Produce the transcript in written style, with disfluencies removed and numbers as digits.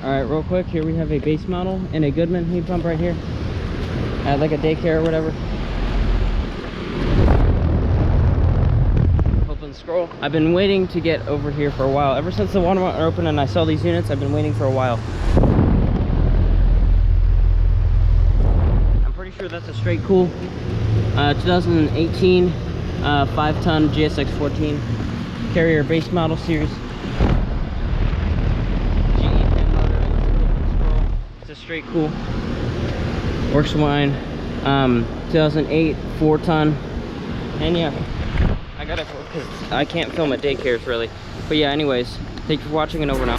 All right, real quick, here we have a base model and a Goodman heat pump right here at like a daycare or whatever. Open scroll. I've been waiting to get over here for a while. Ever since the Walmart opened and I saw these units, I've been waiting for a while. I'm pretty sure that's a straight cool 2018 5-ton GSX14 Carrier base model series. Straight cool, works fine. 2008 4-ton, and yeah, I got it because I can't film at daycares really. But yeah, anyways, thank you for watching and over now.